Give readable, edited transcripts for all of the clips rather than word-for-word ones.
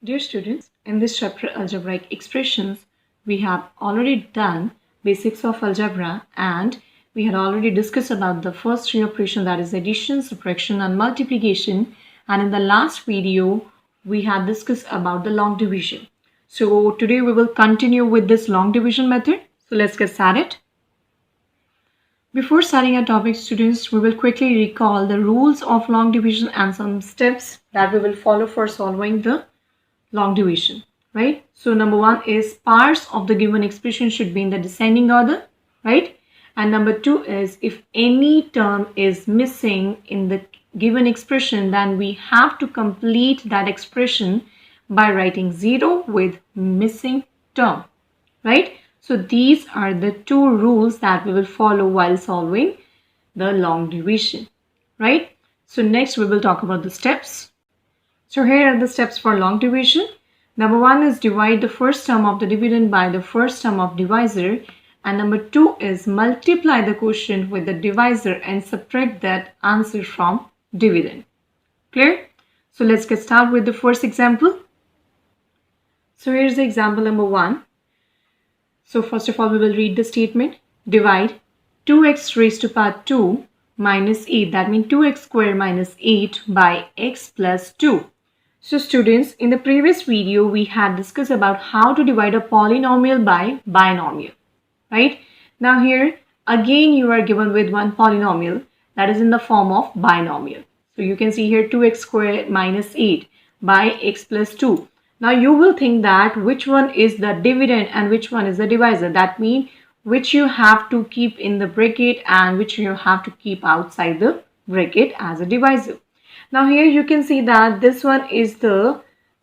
Dear students, in this chapter algebraic expressions, we have already done basics of algebra and we had already discussed about the first three operations, that is addition, subtraction and multiplication, and in the last video we had discussed about the long division. So today we will continue with this long division method. So let's get started. Before starting our topic, students, we will quickly recall the rules of long division and some steps that we will follow for solving the long division, right? So number one is parts of the given expression should be in the descending order, right? And number two is if any term is missing in the given expression, then we have to complete that expression by writing 0 with missing term, right? So these are the two rules that we will follow while solving the long division, right? So next we will talk about the steps. So here are the steps for long division. Number one is divide the first term of the dividend by the first term of divisor. And number two is multiply the quotient with the divisor and subtract that answer from dividend. Clear? So let's get started with the first example. So here's the example number one. So first of all, we will read the statement. Divide 2x raised to power 2 minus 8. That means 2x squared minus 8 by x plus 2. So students, in the previous video, we had discussed about how to divide a polynomial by binomial, right? Now here, again, you are given with one polynomial that is in the form of binomial. So you can see here 2x squared minus 8 by x plus 2. Now you will think that which one is the dividend and which one is the divisor. That means which you have to keep in the bracket and which you have to keep outside the bracket as a divisor. Now here you can see that this one is the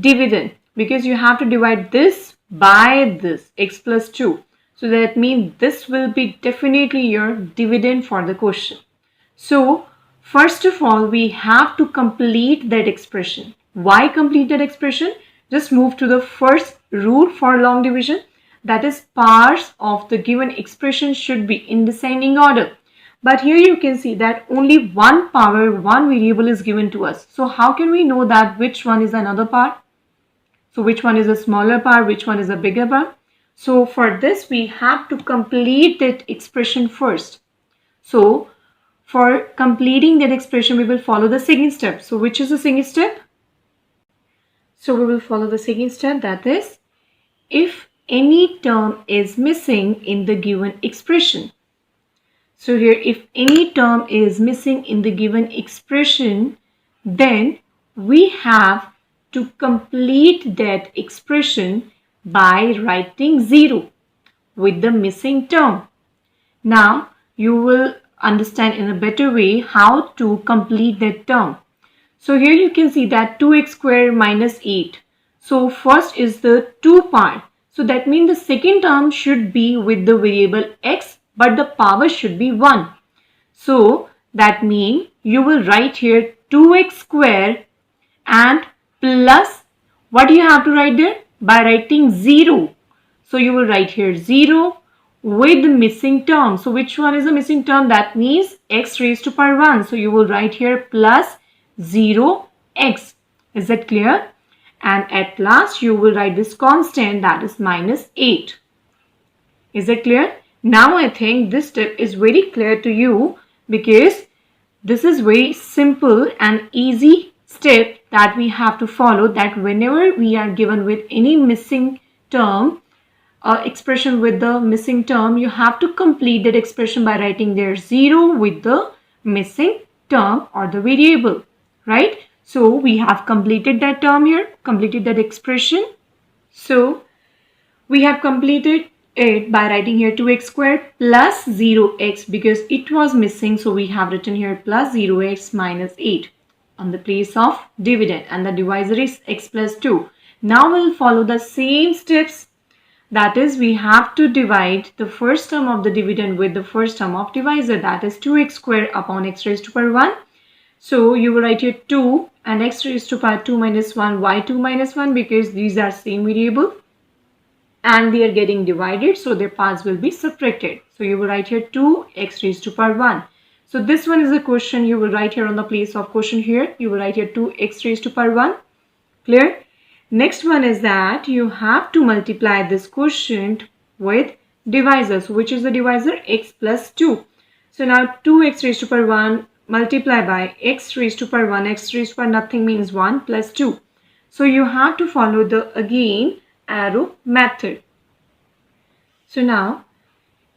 dividend because you have to divide this by this x plus 2. So that means this will be definitely your dividend for the question. So first of all, we have to complete that expression. Why complete that expression? Just move to the first rule for long division. That is, parts of the given expression should be in descending order. But here you can see that only one power, one variable is given to us. So how can we know that which one is another part? So which one is a smaller part, which one is a bigger part? So for this, we have to complete that expression first. So for completing that expression, we will follow the second step. So which is the second step? So we will follow the second step, that is, if any term is missing in the given expression. So here, if any term is missing in the given expression, then we have to complete that expression by writing 0 with the missing term. Now, you will understand in a better way how to complete that term. So here you can see that 2x squared minus 8. So first is the 2 part. So that means the second term should be with the variable x, but the power should be 1. So that means you will write here 2x squared and plus, what do you have to write there? By writing 0. So you will write here 0 with the missing term. So which one is the missing term? That means x raised to power 1. So you will write here plus 0x. Is that clear? And at last you will write this constant, that is minus 8. Is that clear? Now I think this step is very clear to you because this is very simple and easy step that we have to follow, that whenever we are given with any missing term, expression with the missing term, you have to complete that expression by writing there 0 with the missing term or the variable. Right? So we have completed that term here, completed that expression. So we have completed it by writing here 2x squared plus 0x because it was missing. So we have written here plus 0x minus 8 on the place of dividend, and the divisor is x plus 2. Now we'll follow the same steps. That is, we have to divide the first term of the dividend with the first term of divisor. That is 2x squared upon x raised to power 1. So you will write here 2 and x raised to power 2 minus 1. Why 2 minus 1? Because these are same variable and they are getting divided. So their parts will be subtracted. So you will write here 2 x raised to power 1. So this one is a quotient. You will write here on the place of quotient here. You will write here 2 x raised to power 1. Clear? Next one is that you have to multiply this quotient with divisor. So which is the divisor? X plus 2. So now 2x raised to power 1 multiply by x raised to power 1. X raised to power nothing means 1 plus 2. So you have to follow the again arrow method. So now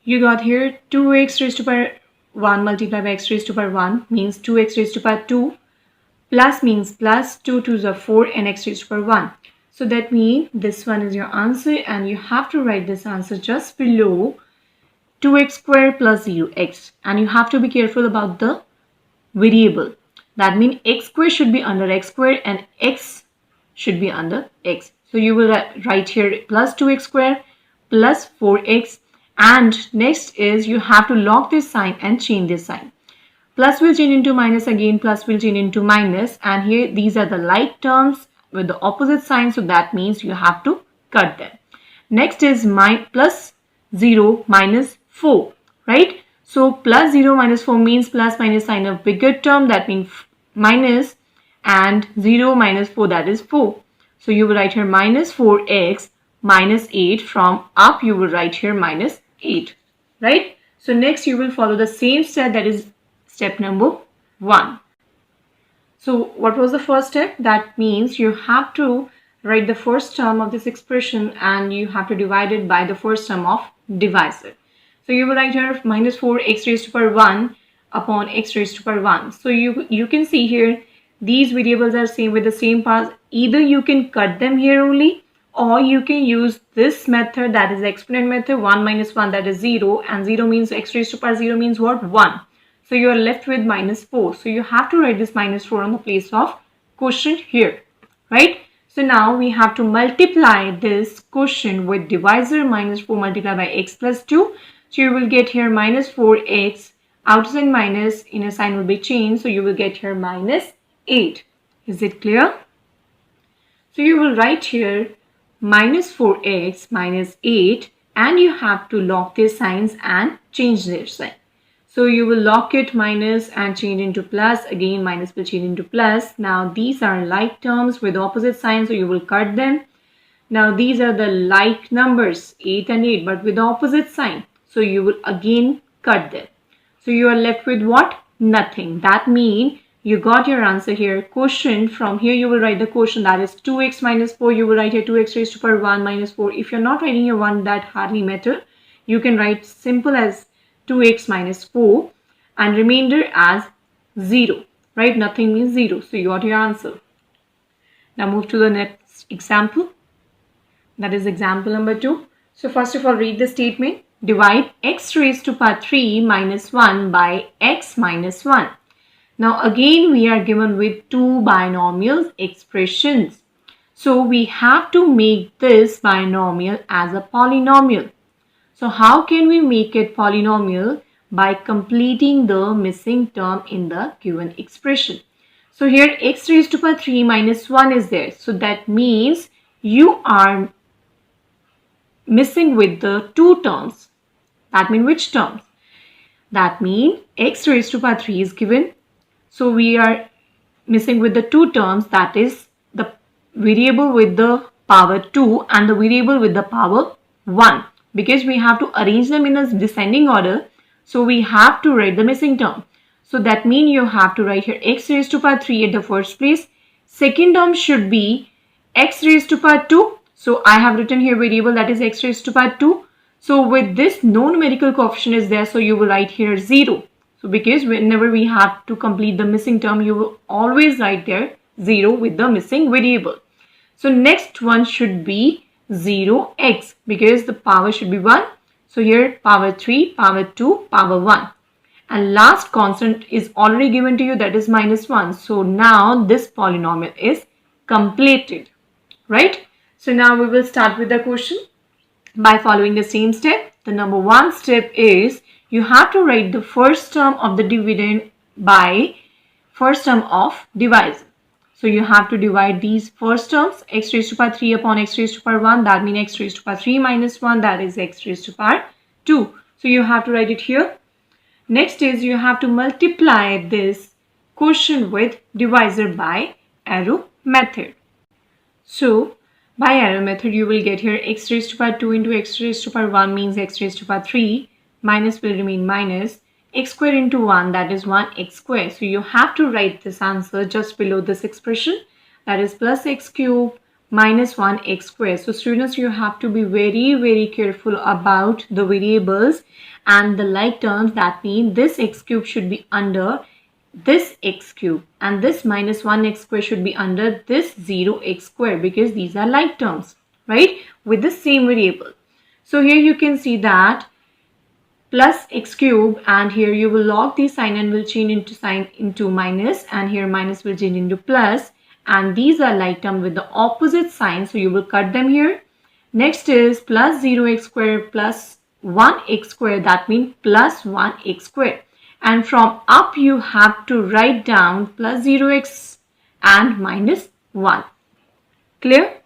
you got here 2x raised to power 1 multiplied by x raised to power 1 means 2x raised to power 2. Plus means plus 2 2s are 4 and x raised to power 1. So that means this one is your answer and you have to write this answer just below 2x squared plus 0x. And you have to be careful about the variable. That means x squared should be under x squared and x should be under x. So you will write here plus 2x squared plus 4x. And next is you have to lock this sign and change this sign. Plus will change into minus again, plus will change into minus, and here these are the like terms with the opposite sign, so that means you have to cut them. Next is plus 0 minus 4, right? So plus 0 minus 4 means plus minus sign of bigger term, that means minus, and 0 minus 4, that is 4. So you will write here minus 4x minus 8. From up you will write here minus 8, right? So next you will follow the same step, that is step number 1. So what was the first step? That means you have to write the first term of this expression and you have to divide it by the first term of divisor. So you will write here minus 4x raised to power 1 upon x raised to power 1. So you can see here these variables are same with the same path. Either you can cut them here only, or you can use this method, that is the exponent method. 1 minus 1, that is 0, and 0 means x raised to power 0 means what? 1. So you are left with minus 4. So you have to write this minus 4 on the place of quotient here, right? So now we have to multiply this quotient with divisor. Minus 4 multiplied by x plus 2. So you will get here minus 4x. Outside minus, inner sign will be changed. So you will get here minus 8. Is it clear? So you will write here minus 4x minus 8. And you have to lock their signs and change their sign. So you will lock it minus and change into plus. Again, minus will change into plus. Now these are like terms with opposite signs, so you will cut them. Now these are the like numbers, 8 and 8, but with opposite sign. So you will again cut them. So you are left with what? Nothing. That means you got your answer here. Quotient, from here you will write the quotient, that is 2x minus 4. You will write here 2x raised to power 1 minus 4. If you're not writing your 1, that hardly matter. You can write simple as 2x minus 4 and remainder as 0, right? Nothing means 0. So you got your answer. Now move to the next example. That is example number 2. So first of all, read the statement. Divide x raised to power 3 minus 1 by x minus 1. Now again we are given with two binomial expressions. So we have to make this binomial as a polynomial. So how can we make it polynomial? By completing the missing term in the given expression. So here x raised to power 3 minus 1 is there. So that means you are missing with the two terms. That means which terms? That means x raised to power 3 is given. So we are missing with the two terms, that is the variable with the power 2 and the variable with the power 1. Because we have to arrange them in a descending order, so we have to write the missing term. So that means you have to write here x raised to power 3 at the first place. Second term should be x raised to power 2. So I have written here variable, that is x raised to power 2. So with this, no numerical coefficient is there, so you will write here 0. So because whenever we have to complete the missing term, you will always write there 0 with the missing variable. So next one should be 0x, because the power should be 1. So here power 3, power 2, power 1. And last constant is already given to you, that is minus 1. So now this polynomial is completed, right? So now we will start with the question by following the same step. The number 1 step is you have to write the first term of the dividend by first term of divisor. So you have to divide these first terms, x raised to power 3 upon x raised to power 1. That means x raised to power 3 minus 1, that is x raised to power 2. So you have to write it here. Next is you have to multiply this quotient with divisor by arrow method. So By arrow method, you will get here x raised to power 2 into x raised to power 1 means x raised to power 3. Minus will remain minus. X square into 1, that is 1x square. So you have to write this answer just below this expression. That is plus x cube minus 1x square. So students, you have to be very careful about the variables and the like terms. That means this x cube should be under this x cube and this minus 1x square should be under this 0x square, because these are like terms, right, with the same variable. So here you can see that plus x cube, and here you will log the sign and will change into sign into minus, and here minus will change into plus, and these are like term with the opposite sign, so you will cut them here. Next is plus 0x square plus 1x square, that means plus 1x square. And from up you have to write down plus 0x and minus 1. Clear?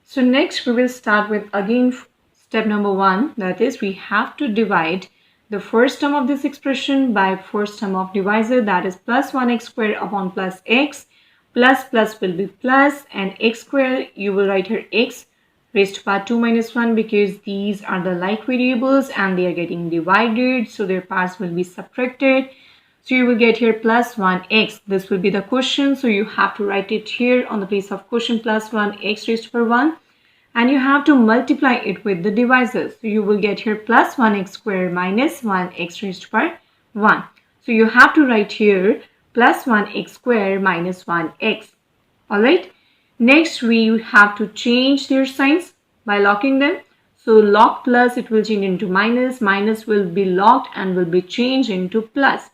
So next we will start with again step number 1. That is, we have to divide the first term of this expression by first term of divisor, that is plus 1x square upon plus x. Plus will be plus, and x square you will write here x raised to power 2 minus 1, because these are the like variables and they are getting divided, so their parts will be subtracted. So you will get here plus 1x. This will be the quotient, so you have to write it here on the place of quotient plus 1x raised to power 1, and you have to multiply it with the divisors. So you will get here plus 1x square minus 1x raised to power 1. So you have to write here plus 1x square minus 1x. Alright. Next, we have to change their signs by locking them. So log plus, it will change into minus. Minus will be locked and will be changed into plus.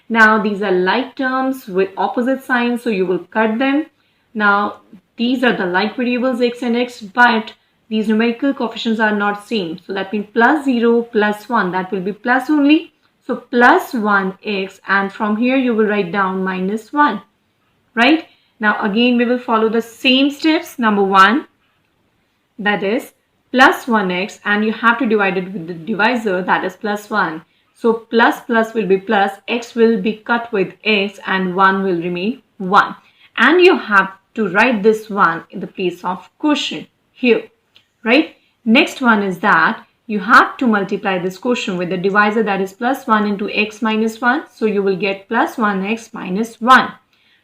Now, these are like terms with opposite signs, so you will cut them. Now, these are the like variables x and x, but these numerical coefficients are not same. So that means plus 0 plus 1, that will be plus only. So plus 1x, and from here you will write down minus 1, right? Now again we will follow the same steps. Number 1, that is plus 1x, and you have to divide it with the divisor, that is plus 1. So plus will be plus, x will be cut with x, and 1 will remain 1. And you have to write this 1 in the place of quotient here, right? Next one is that you have to multiply this quotient with the divisor, that is plus 1 into x minus 1. So you will get plus 1x minus 1.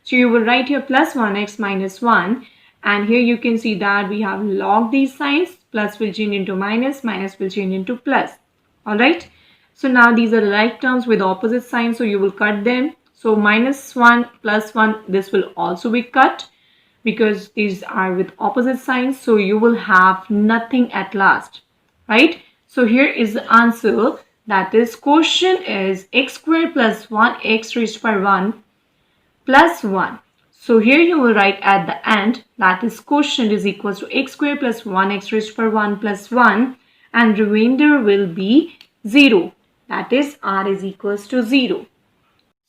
So you will write here plus 1x minus 1, and here you can see that we have logged these signs. Plus will change into minus, minus will change into plus. Alright. So now these are like terms with opposite signs, so you will cut them. So minus 1 plus 1, this will also be cut because these are with opposite signs. So you will have nothing at last. Right. So here is the answer, that is quotient is x square plus 1x raised to power 1 plus 1. So here you will write at the end, that is quotient is equals to x square plus 1x raised to power 1 plus 1, and remainder will be 0. That is r is equals to 0.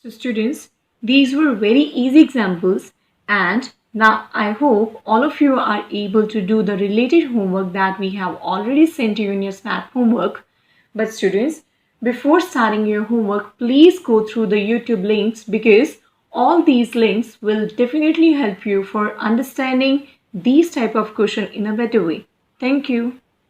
So students, these were very easy examples, and now I hope all of you are able to do the related homework that we have already sent you in your math homework. But students, before starting your homework, please go through the YouTube links, because all these links will definitely help you for understanding these type of questions in a better way. Thank you.